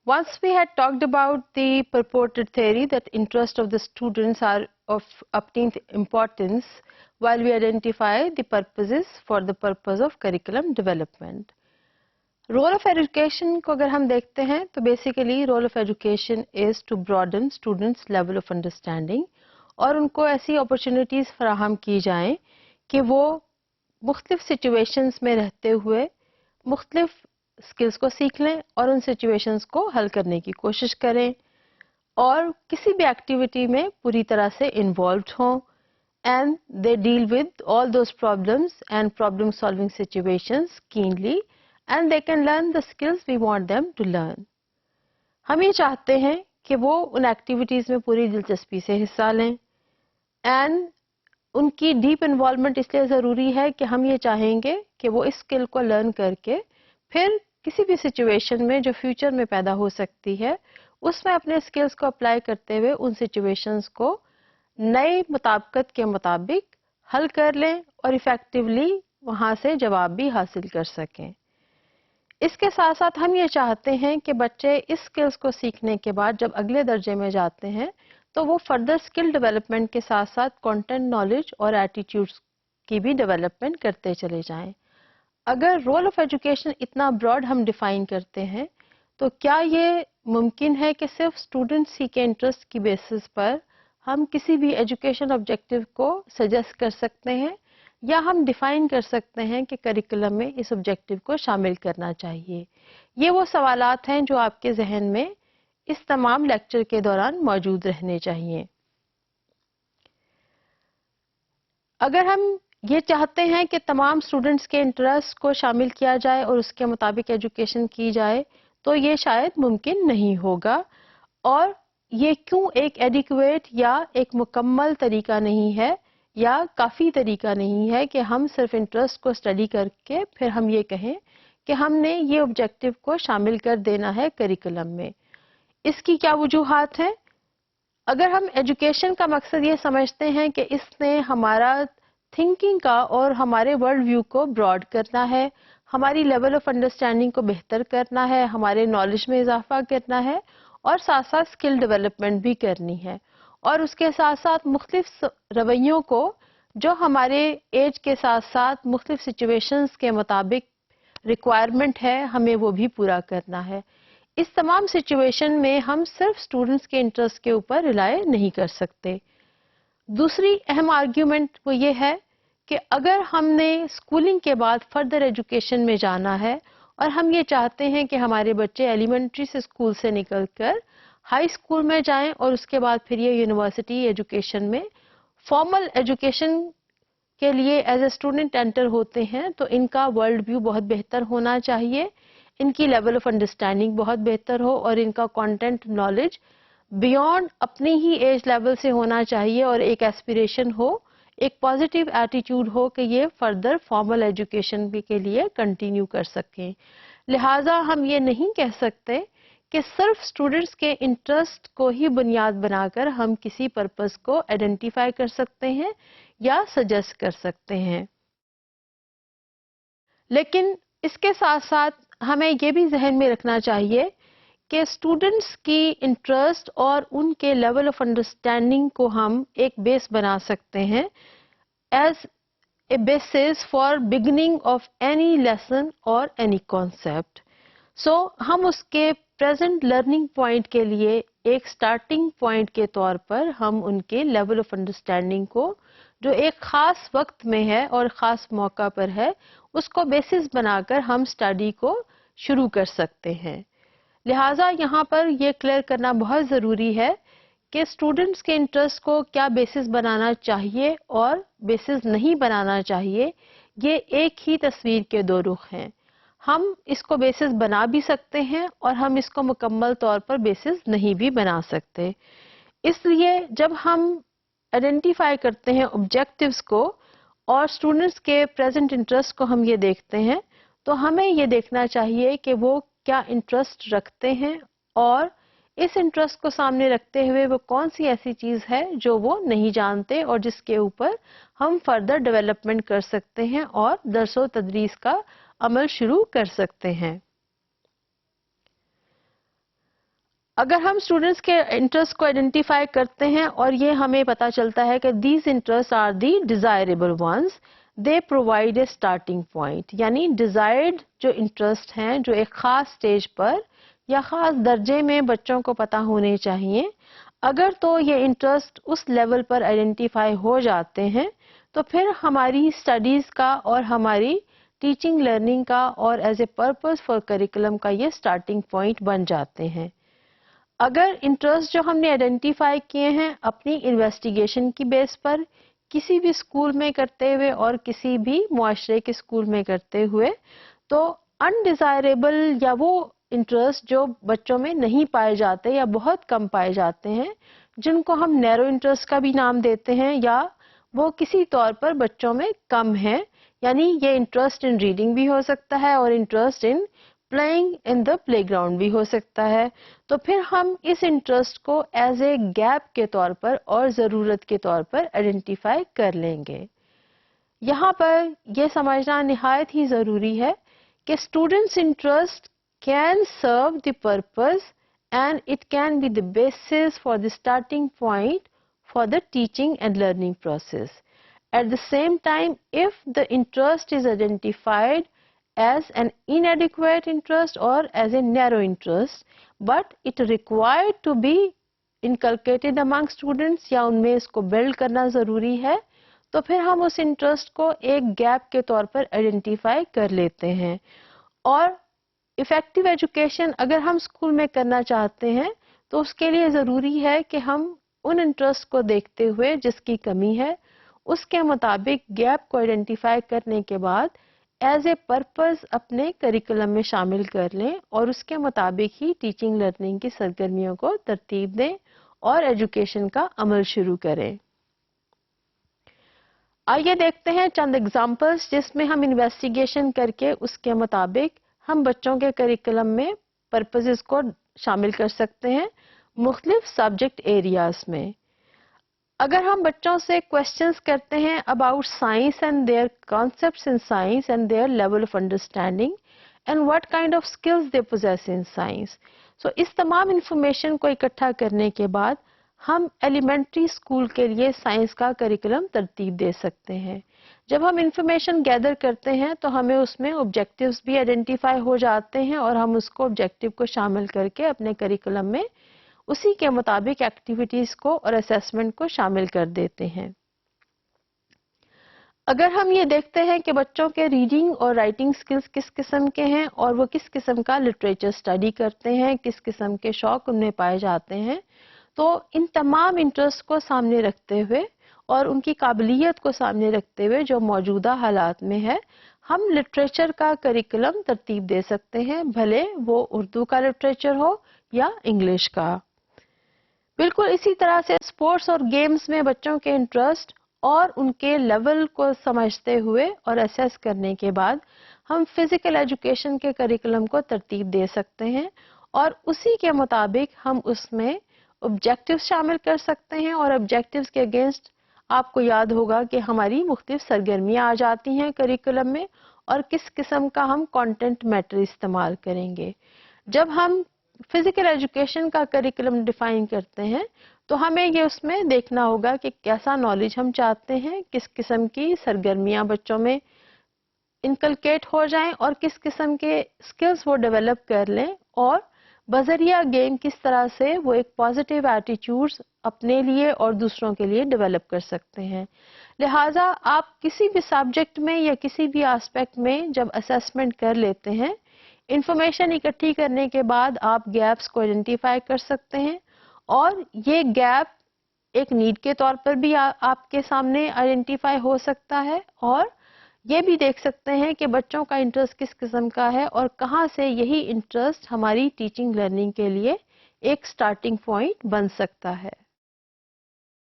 Once we had talked about the purported theory that interest of the students are of obtained importance while we identify the purposes for the purpose of curriculum development. Role of education کو اگر ہم دیکھتے ہیں تو basically role of education is to broaden students level of understanding اور ان کو ایسی اپرچونیٹیز فراہم کی جائیں کہ وہ مختلف سچویشنز میں رہتے ہوئے مختلف اسکلس کو سیکھ لیں اور ان سچویشنز کو حل کرنے کی کوشش کریں اور کسی بھی ایکٹیویٹی میں پوری طرح سے انوالوڈ ہوں and they deal with all those problems and problem solving situations keenly and they can learn the skills we want them to learn. ہم یہ چاہتے ہیں کہ وہ ان ایکٹیویٹیز میں پوری دلچسپی سے حصہ لیں اینڈ ان کی ڈیپ انوالومنٹ اس لیے ضروری ہے کہ ہم یہ چاہیں گے کہ وہ اس اسکل کو لرن کر کے پھر کسی بھی سچویشن میں جو فیوچر میں پیدا ہو سکتی ہے اس میں اپنے اسکلس کو اپلائی کرتے ہوئے ان سچویشنز کو نئے مطابقت کے مطابق حل کر لیں اور افیکٹولی وہاں سے جواب بھی حاصل کر سکیں. اس کے ساتھ ساتھ ہم یہ چاہتے ہیں کہ بچے اس اسکلس کو سیکھنے کے بعد جب اگلے درجے میں جاتے ہیں تو وہ فردر اسکل ڈیولپمنٹ کے ساتھ ساتھ کانٹینٹ نالج اور ایٹیٹیوڈس کی بھی ڈیولپمنٹ کرتے چلے جائیں. اگر رول آف ایجوکیشن اتنا براڈ ہم ڈیفائن کرتے ہیں تو کیا یہ ممکن ہے کہ صرف اسٹوڈنٹس ہی کے انٹرسٹ کی بیسس پر ہم کسی بھی ایجوکیشن آبجیکٹیو کو سجیسٹ کر سکتے ہیں یا ہم ڈیفائن کر سکتے ہیں کہ کریکولم میں اس آبجیکٹیو کو شامل کرنا چاہیے؟ یہ وہ سوالات ہیں جو آپ کے ذہن میں اس تمام لیکچر کے دوران موجود رہنے چاہیے. اگر ہم یہ چاہتے ہیں کہ تمام اسٹوڈنٹس کے انٹرسٹ کو شامل کیا جائے اور اس کے مطابق ایجوکیشن کی جائے تو یہ شاید ممکن نہیں ہوگا اور یہ کیوں ایک ایڈیکویٹ یا ایک مکمل طریقہ نہیں ہے یا کافی طریقہ نہیں ہے کہ ہم صرف انٹرسٹ کو اسٹڈی کر کے پھر ہم یہ کہیں کہ ہم نے یہ آبجیکٹیو کو شامل کر دینا ہے کریکولم میں. اس کی کیا وجوہات ہیں؟ اگر ہم ایجوکیشن کا مقصد یہ سمجھتے ہیں کہ اس نے ہمارا تھنکنگ کا اور ہمارے ورلڈ ویو کو براڈ کرنا ہے، ہماری لیول آف انڈرسٹینڈنگ کو بہتر کرنا ہے، ہمارے نالج میں اضافہ کرنا ہے اور ساتھ ساتھ اسکل ڈیولپمنٹ بھی کرنی ہے اور اس کے ساتھ ساتھ مختلف رویوں کو جو ہمارے ایج کے ساتھ ساتھ مختلف سچویشنز کے مطابق ریکوائرمنٹ ہے ہمیں وہ بھی پورا کرنا ہے. اس تمام سچویشن میں ہم صرف اسٹوڈنٹس کے انٹرسٹ کے اوپر ریلائی نہیں کر سکتے. دوسری اہم آرگیومنٹ وہ یہ ہے کہ اگر ہم نے اسکولنگ کے بعد فردر ایجوکیشن میں جانا ہے اور ہم یہ چاہتے ہیں کہ ہمارے بچے ایلیمنٹری سے اسکول سے نکل کر ہائی اسکول میں جائیں اور اس کے بعد پھر یہ یونیورسٹی ایجوکیشن میں فارمل ایجوکیشن کے لیے ایز اے اسٹوڈنٹ انٹر ہوتے ہیں تو ان کا ورلڈ ویو بہت بہتر ہونا چاہیے، ان کی لیول آف انڈرسٹینڈنگ بہت بہتر ہو اور ان کا کانٹینٹ نالج بیونڈ اپنی ہی ایج لیول سے ہونا چاہیے اور ایک ایسپریشن ہو، ایک پازیٹیو ایٹیٹیوڈ ہو کہ یہ فردر فارمل ایجوکیشن بھی کے لیے کنٹینیو کر سکیں. لہٰذا ہم یہ نہیں کہہ سکتے کہ صرف اسٹوڈنٹس کے انٹرسٹ کو ہی بنیاد بنا کر ہم کسی پرپز کو آئیڈینٹیفائی کر سکتے ہیں یا سجیسٹ کر سکتے ہیں. لیکن اس کے ساتھ ساتھ ہمیں یہ بھی ذہن میں رکھنا چاہیے کہ اسٹوڈنٹس کی انٹرسٹ اور ان کے لیول آف انڈرسٹینڈنگ کو ہم ایک بیس بنا سکتے ہیں as a basis for beginning of any lesson اور اینی کانسیپٹ. سو ہم اس کے پریزنٹ لرننگ پوائنٹ کے لیے ایک سٹارٹنگ پوائنٹ کے طور پر ہم ان کے لیول آف انڈرسٹینڈنگ کو جو ایک خاص وقت میں ہے اور خاص موقع پر ہے اس کو بیسس بنا کر ہم اسٹڈی کو شروع کر سکتے ہیں. لہٰذا یہاں پر یہ کلیئر کرنا بہت ضروری ہے کہ اسٹوڈنٹس کے انٹرسٹ کو کیا بیسس بنانا چاہیے اور بیسس نہیں بنانا چاہیے، یہ ایک ہی تصویر کے دو رخ ہیں. ہم اس کو بیسس بنا بھی سکتے ہیں اور ہم اس کو مکمل طور پر بیسس نہیں بھی بنا سکتے. اس لیے جب ہم آئیڈینٹیفائی کرتے ہیں آبجیکٹیوز کو اور اسٹوڈنٹس کے پریزنٹ انٹرسٹ کو ہم یہ دیکھتے ہیں تو ہمیں یہ دیکھنا چاہیے کہ وہ کیا انٹرسٹ رکھتے ہیں اور اس انٹرسٹ کو سامنے رکھتے ہوئے وہ کون سی ایسی چیز ہے جو وہ نہیں جانتے اور جس کے اوپر ہم فردر ڈیولپمنٹ کر سکتے ہیں اور درس و تدریس کا عمل شروع کر سکتے ہیں. اگر ہم اسٹوڈینٹس کے انٹرسٹ کو آئیڈینٹیفائی کرتے ہیں اور یہ ہمیں پتا چلتا ہے کہ these interest are the desirable ones, they provide a starting point, یعنی ڈیزائرڈ جو انٹرسٹ ہیں جو ایک خاص اسٹیج پر یا خاص درجے میں بچوں کو پتا ہونے چاہیے، اگر تو یہ انٹرسٹ اس لیول پر آئیڈینٹیفائی ہو جاتے ہیں تو پھر ہماری اسٹڈیز کا اور ہماری ٹیچنگ لرننگ کا اور as a purpose for curriculum کا یہ اسٹارٹنگ پوائنٹ بن جاتے ہیں۔ اگر انٹرسٹ جو ہم نے آئیڈینٹیفائی کیے ہیں اپنی انویسٹیگیشن کی بیس پر کسی بھی اسکول میں کرتے ہوئے اور کسی بھی معاشرے کے اسکول میں کرتے ہوئے، تو انڈیزائریبل یا وہ انٹرسٹ جو بچوں میں نہیں پائے جاتے یا بہت کم پائے جاتے ہیں، جن کو ہم نیرو انٹرسٹ کا بھی نام دیتے ہیں، یا وہ کسی طور پر بچوں میں کم ہے، یعنی یہ انٹرسٹ ان ریڈنگ بھی ہو سکتا ہے اور interest in playing in the play ground بھی ہو سکتا ہے، تو پھر ہم اس انٹرسٹ کو ایز اے گیپ کے طور پر اور ضرورت کے طور پر آئیڈینٹیفائی کر لیں گے۔ یہاں پر یہ سمجھنا نہایت ہی ضروری ہے کہ students interest can serve the purpose and it can be the basis for the starting point for the teaching and learning process. At the same time, if the interest is identified as an inadequate interest or as a narrow interest, but it required to be inculcated among students یا ان میں اس کو blood کرنا ضروری ہے، تو پھر ہم اس interest کو ایک گیپ کے طور پر آئیڈینٹیفائی کر لیتے ہیں۔ اور افیکٹو ایجوکیشن اگر ہم اسکول میں کرنا چاہتے ہیں تو اس کے لیے ضروری ہے کہ ہم ان انٹرسٹ کو دیکھتے ہوئے جس کی کمی ہے اس کے مطابق گیپ کو آئیڈینٹیفائی کرنے کے بعد ایز اے پرپز اپنے کریکولم میں شامل کر لیں اور اس کے مطابق ہی ٹیچنگ لرننگ کی سرگرمیوں کو ترتیب دیں اور ایجوکیشن کا عمل شروع کریں۔ آئیے دیکھتے ہیں چند ایگزامپلس جس میں ہم انویسٹیگیشن کر کے اس کے مطابق ہم بچوں کے کریکولم میں پرپزز کو شامل کر سکتے ہیں مختلف سبجیکٹ ایریاز میں۔ اگر ہم بچوں سے کوشچنس کرتے ہیں about science and their concepts in science and their level of understanding and what kind of skills they possess in science, so اس تمام انفارمیشن کو اکٹھا کرنے کے بعد ہم ایلیمنٹری اسکول کے لیے سائنس کا کریکولم ترتیب دے سکتے ہیں۔ جب ہم انفارمیشن گیدر کرتے ہیں تو ہمیں اس میں آبجیکٹیوز بھی آئیڈینٹیفائی ہو جاتے ہیں اور ہم اس کو آبجیکٹیو کو شامل کر کے اپنے کریکولم میں اسی کے مطابق ایکٹیویٹیز کو اور اسیسمنٹ کو شامل کر دیتے ہیں۔ اگر ہم یہ دیکھتے ہیں کہ بچوں کے ریڈنگ اور رائٹنگ سکلز کس قسم کے ہیں اور وہ کس قسم کا لٹریچر اسٹڈی کرتے ہیں، کس قسم کے شوق ان میں پائے جاتے ہیں، تو ان تمام انٹرسٹ کو سامنے رکھتے ہوئے اور ان کی قابلیت کو سامنے رکھتے ہوئے جو موجودہ حالات میں ہے، ہم لٹریچر کا کریکولم ترتیب دے سکتے ہیں، بھلے وہ اردو کا لٹریچر ہو یا انگلش کا۔ بالکل اسی طرح سے اسپورٹس اور گیمز میں بچوں کے انٹرسٹ اور ان کے لیول کو سمجھتے ہوئے اور اسیس کرنے کے بعد ہم فزیکل ایجوکیشن کے کریکولم کو ترتیب دے سکتے ہیں اور اسی کے مطابق ہم اس میں آبجیکٹیوز شامل کر سکتے ہیں، اور آبجیکٹیوز کے اگینسٹ آپ کو یاد ہوگا کہ ہماری مختلف سرگرمیاں آ جاتی ہیں کریکولم میں اور کس قسم کا ہم کانٹینٹ میٹر استعمال کریں گے۔ جب ہم فزیکل ایجوکیشن کا کریکولم ڈیفائن کرتے ہیں تو ہمیں یہ اس میں دیکھنا ہوگا کہ کیسا نالج ہم چاہتے ہیں، کس قسم کی سرگرمیاں بچوں میں انکلکیٹ ہو جائیں اور کس قسم کے اسکلز وہ ڈیولپ کر لیں، اور بذریعہ گیم کس طرح سے وہ ایک پازیٹیو ایٹیٹیوڈز اپنے لیے اور دوسروں کے لیے ڈیولپ کر سکتے ہیں۔ لہٰذا آپ کسی بھی سبجیکٹ میں یا کسی بھی آسپیکٹ میں جب اسیسمنٹ کر لیتے ہیں، انفارمیشن اکٹھی کرنے کے بعد آپ گیپس کو آئیڈینٹیفائی کر سکتے ہیں، اور یہ گیپ ایک نیڈ کے طور پر بھی آپ کے سامنے آئیڈینٹیفائی ہو سکتا ہے، اور یہ بھی دیکھ سکتے ہیں کہ بچوں کا انٹرسٹ کس قسم کا ہے اور کہاں سے یہی انٹرسٹ ہماری ٹیچنگ لرننگ کے لیے ایک سٹارٹنگ پوائنٹ بن سکتا ہے۔